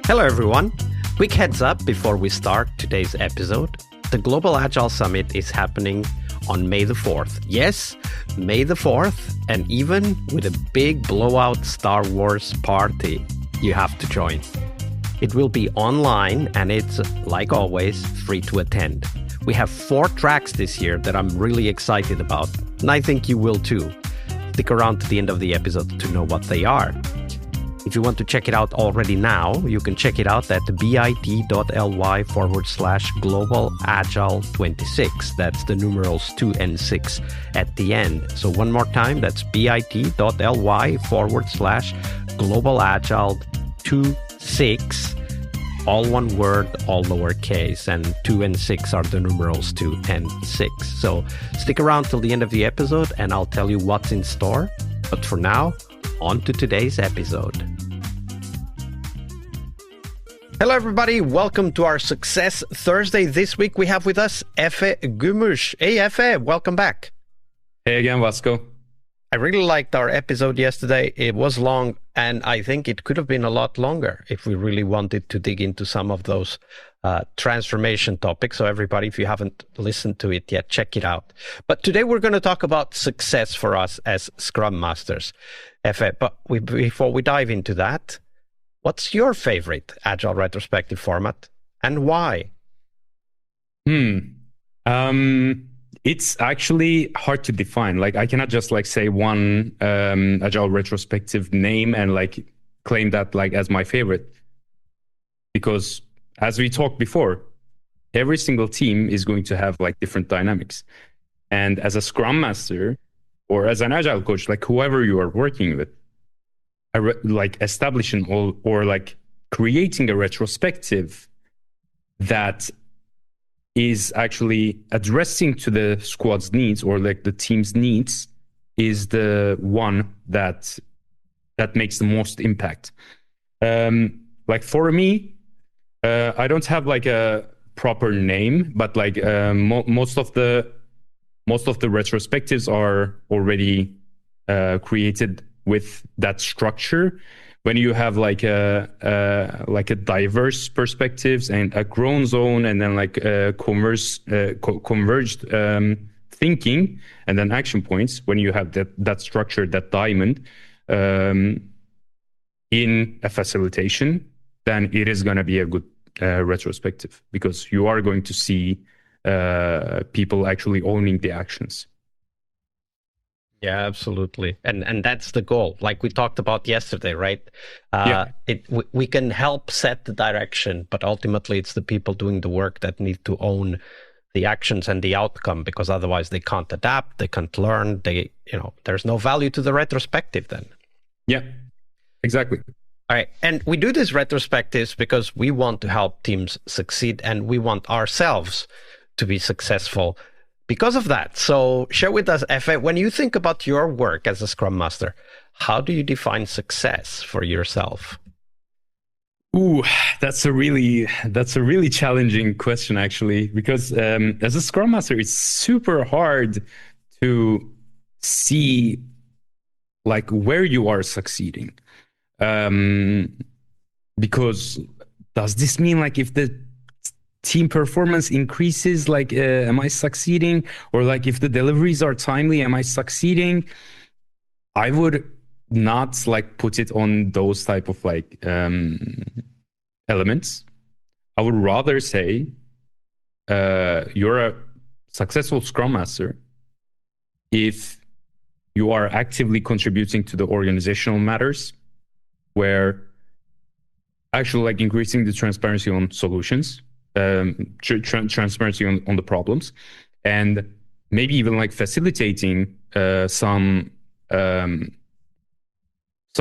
Hello, everyone. Quick heads up before we start today's episode. The Global Agile Summit is happening on May the 4th. Yes, May the 4th, and even with a big blowout Star Wars party, you have to join. It will be online and it's, like always, free to attend. We have 4 tracks this year that I'm really excited about, and I think you will too. Stick around to the end of the episode to know what they are. If you want to check it out already now, you can check it out at bit.ly/Global Agile 26. That's the numerals 2 and 6 at the end. So one more time, that's bit.ly/Global Agile 26. All one word, all lowercase, and 2 and 6 are the numerals 2 and 6. So stick around till the end of the episode and I'll tell you what's in store. But for now, on to today's episode. Hello, everybody. Welcome to our Success Thursday. This week we have with us Efe Gümüs. Hey, Efe, welcome back. Hey again, Vasco. I really liked our episode yesterday. It was long, and I think it could have been a lot longer if we really wanted to dig into some of those transformation topics. So everybody, if you haven't listened to it yet, check it out. But today we're going to talk about success for us as Scrum Masters. Efe, but before we dive into that, what's your favorite Agile retrospective format and why? It's actually hard to define. Like, I cannot just say one Agile retrospective name and claim that as my favorite. Because as we talked before, every single team is going to have different dynamics. And as a Scrum Master or as an Agile coach, whoever you are working with, establishing or creating a retrospective that is actually addressing to the squad's needs or the team's needs is the one that makes the most impact. For me, I don't have a proper name, but most of the retrospectives are already created with that structure. When you have a diverse perspectives and a grown zone, and then converged thinking, and then action points. When you have that structure, that diamond in a facilitation, then it is going to be a good retrospective, because you are going to see people actually owning the actions. Yeah, absolutely. And that's the goal. Like we talked about yesterday, right? We can help set the direction, but ultimately it's the people doing the work that need to own the actions and the outcome, because otherwise they can't adapt, they can't learn, there's no value to the retrospective then. Yeah, exactly. All right. And we do these retrospectives because we want to help teams succeed and we want ourselves to be successful because of that. So share with us, Efe, when you think about your work as a Scrum Master, how do you define success for yourself? Ooh, that's a really challenging question, actually, because as a Scrum Master, it's super hard to see where you are succeeding. Because does this mean if the team performance increases, am I succeeding? Or if the deliveries are timely, am I succeeding? I would not put it on those type of elements. I would rather say you're a successful Scrum Master if you are actively contributing to the organizational matters, where actually increasing the transparency on solutions, transparency on the problems, and maybe even facilitating some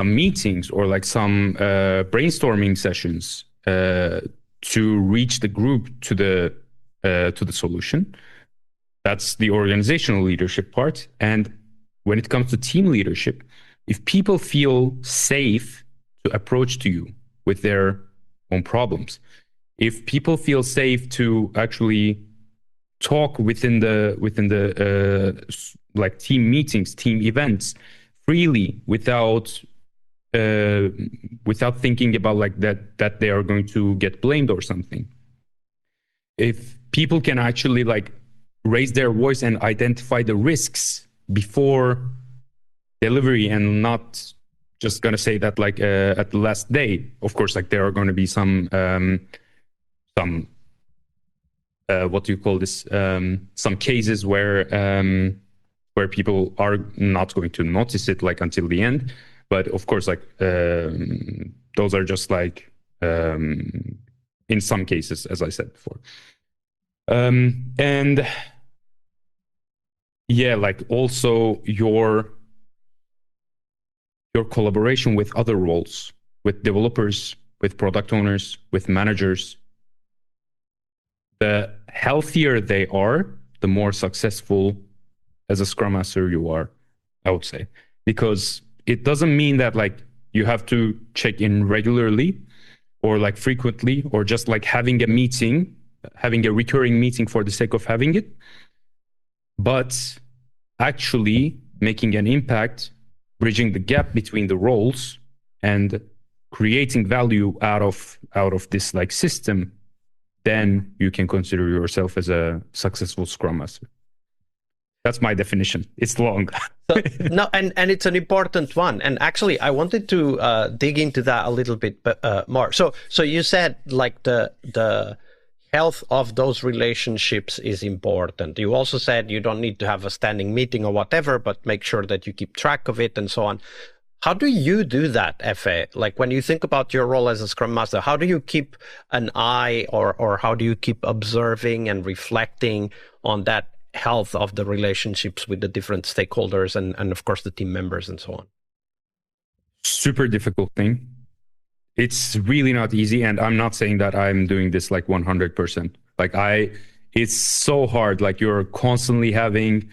meetings or some brainstorming sessions to reach the group to the solution. That's the organizational leadership part. And when it comes to team leadership, if people feel safe to approach to you with their own problems, if people feel safe to actually talk within the team meetings, team events freely, without without thinking about like that they are going to get blamed or something. If people can actually like raise their voice and identify the risks before delivery and not just gonna say that like at the last day, of course, like there are going to be some what do you call this, some cases where people are not going to notice it like until the end, but of course like those are just like in some cases, as I said before. And yeah, like also your collaboration with other roles, with developers, with product owners, with managers, the healthier they are, the more successful as a Scrum Master you are, I would say. Because it doesn't mean that like you have to check in regularly or like frequently, or just like having a meeting, having a recurring meeting for the sake of having it, but actually making an impact, bridging the gap between the roles and creating value out of this like system, then you can consider yourself as a successful Scrum Master. That's my definition. It's long. So, no, and it's an important one. And actually, I wanted to dig into that a little bit more. So you said like the health of those relationships is important. You also said you don't need to have a standing meeting or whatever, but make sure that you keep track of it and so on. How do you do that, Efe? Like when you think about your role as a Scrum Master, how do you keep an eye or how do you keep observing and reflecting on that health of the relationships with the different stakeholders and of course the team members and so on? Super difficult thing. It's really not easy. And I'm not saying that I'm doing this like 100%. Like it's so hard. Like you're constantly having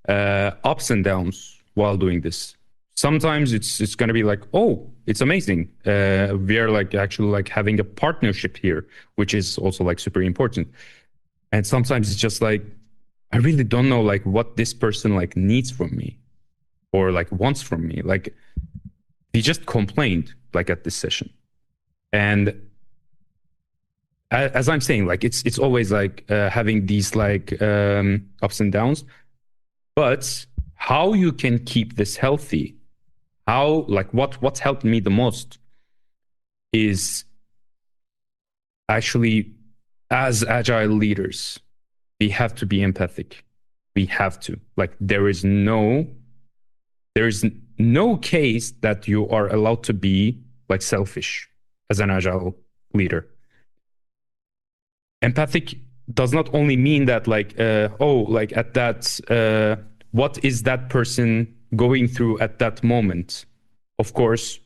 ups and downs while doing this. Sometimes it's going to be like, oh, it's amazing. We are like actually like having a partnership here, which is also like super important. And sometimes it's just like, I really don't know like what this person like needs from me or like wants from me. Like he just complained like at this session. And as I'm saying, like it's always like having these like ups and downs, but how you can keep this healthy, how like what's helped me the most is actually, as agile leaders, we have to be empathic. We have to, like, there is no case that you are allowed to be like selfish as an agile leader. Empathic does not only mean that like, like at that, what is that person going through at that moment? Of course,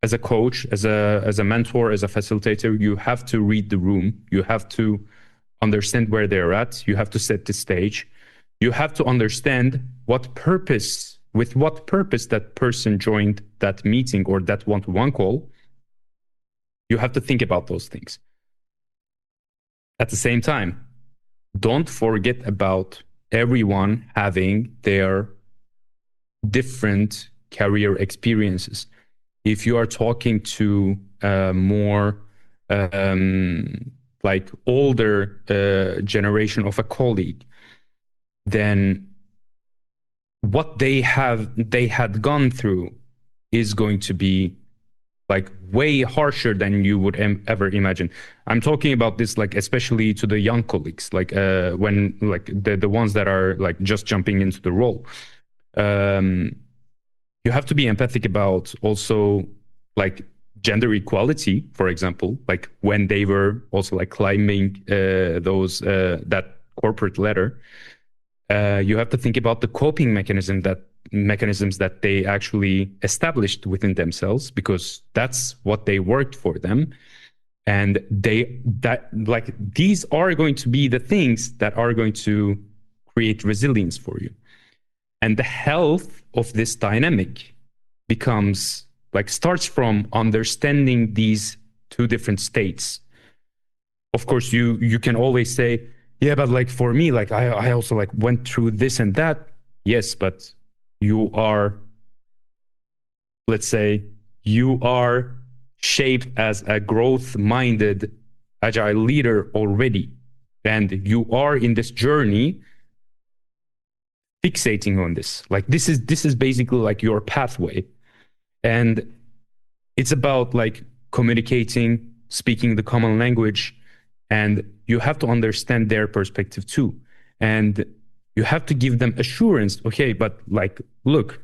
as a coach, as a mentor, as a facilitator, you have to read the room. You have to understand where they're at. You have to set the stage. You have to understand with what purpose that person joined that meeting or that one-to-one call. You have to think about those things. At the same time, don't forget about everyone having their different career experiences. If you are talking to more like older generation of a colleague, then what they had gone through is going to be like way harsher than you would ever imagine. I'm talking about this like especially to the young colleagues, like when like the ones that are like just jumping into the role. You have to be empathic about also like gender equality, for example, like when they were also like climbing that corporate ladder. You have to think about the coping mechanisms that they actually established within themselves, because that's what they worked for them. And these are going to be the things that are going to create resilience for you. And the health of this dynamic starts from understanding these two different states. Of course, you can always say, yeah, but like for me, like I also like went through this and that. Yes, but you are, let's say, you are shaped as a growth-minded agile leader already, and you are in this journey fixating on this. Like this is basically like your pathway, and it's about like communicating, speaking the common language, and you have to understand their perspective too, and you have to give them assurance. Okay, but like, look,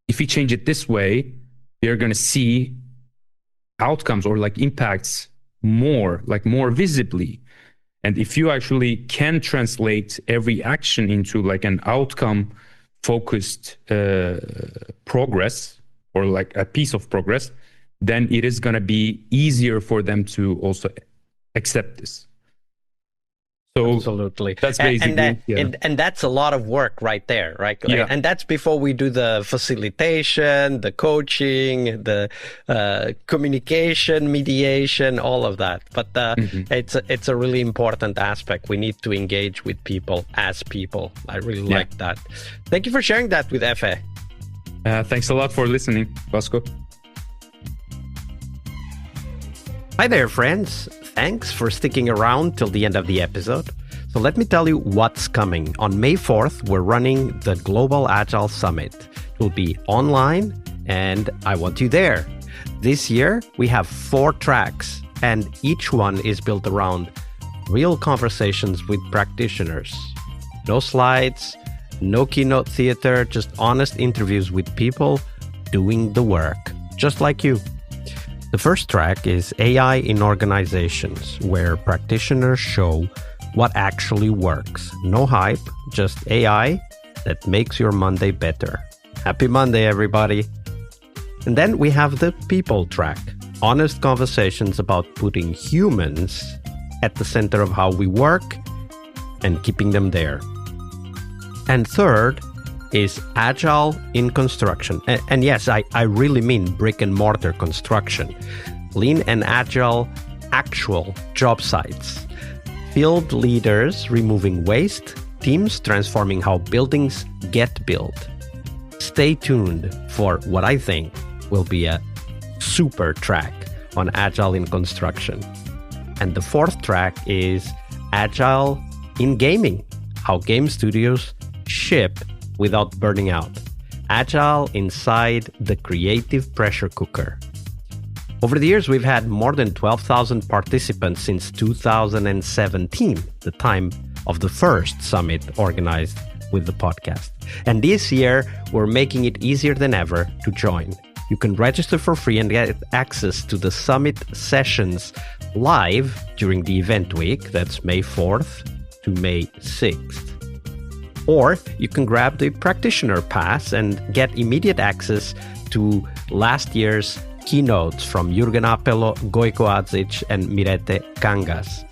if we change it this way, they're going to see outcomes or like impacts more visibly. And if you actually can translate every action into like an outcome focused progress, or like a piece of progress, then it is going to be easier for them to also accept this. So absolutely, that's basically and that's a lot of work right there, right? Yeah. And that's before we do the facilitation, the coaching, the communication, mediation, all of that. But it's a really important aspect. We need to engage with people as people. I really like that. Thank you for sharing that with Efe. Thanks a lot for listening, Vasco. Hi there, friends. Thanks for sticking around till the end of the episode. So let me tell you what's coming. On May 4th, we're running the Global Agile Summit. It will be online, and I want you there. This year, we have 4 tracks, and each one is built around real conversations with practitioners. No slides, no keynote theater, just honest interviews with people doing the work, just like you. The first track is AI in organizations, where practitioners show what actually works. No hype, just AI that makes your Monday better. Happy Monday, everybody. And then we have the people track, honest conversations about putting humans at the center of how we work and keeping them there. And third is Agile in construction. And yes, I really mean brick and mortar construction. Lean and Agile actual job sites. Field leaders removing waste, teams transforming how buildings get built. Stay tuned for what I think will be a super track on Agile in construction. And the fourth track is Agile in gaming, how game studios ship without burning out. Agile inside the creative pressure cooker. Over the years, we've had more than 12,000 participants since 2017, the time of the first summit organized with the podcast. And this year, we're making it easier than ever to join. You can register for free and get access to the summit sessions live during the event week. That's May 4th to May 6th. Or you can grab the practitioner pass and get immediate access to last year's keynotes from Jürgen Appelo, Gojko Adzic, and Mirete Kangas.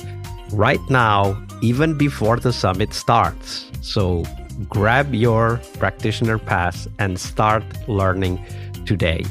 Right now, even before the summit starts. So grab your practitioner pass and start learning today.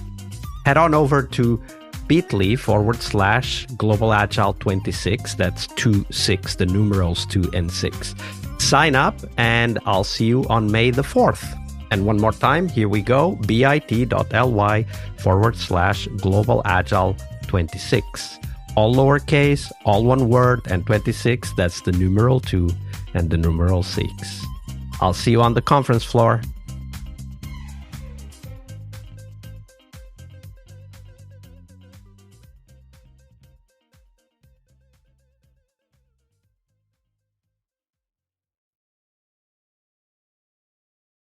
Head on over to bit.ly/Global Agile 26. That's 26, the numerals 2 and 6. Sign up, and I'll see you on May the 4th. And one more time, here we go, bit.ly/Global Agile 26. All lowercase, all one word, and 26, that's the numeral 2 and the numeral 6. I'll see you on the conference floor.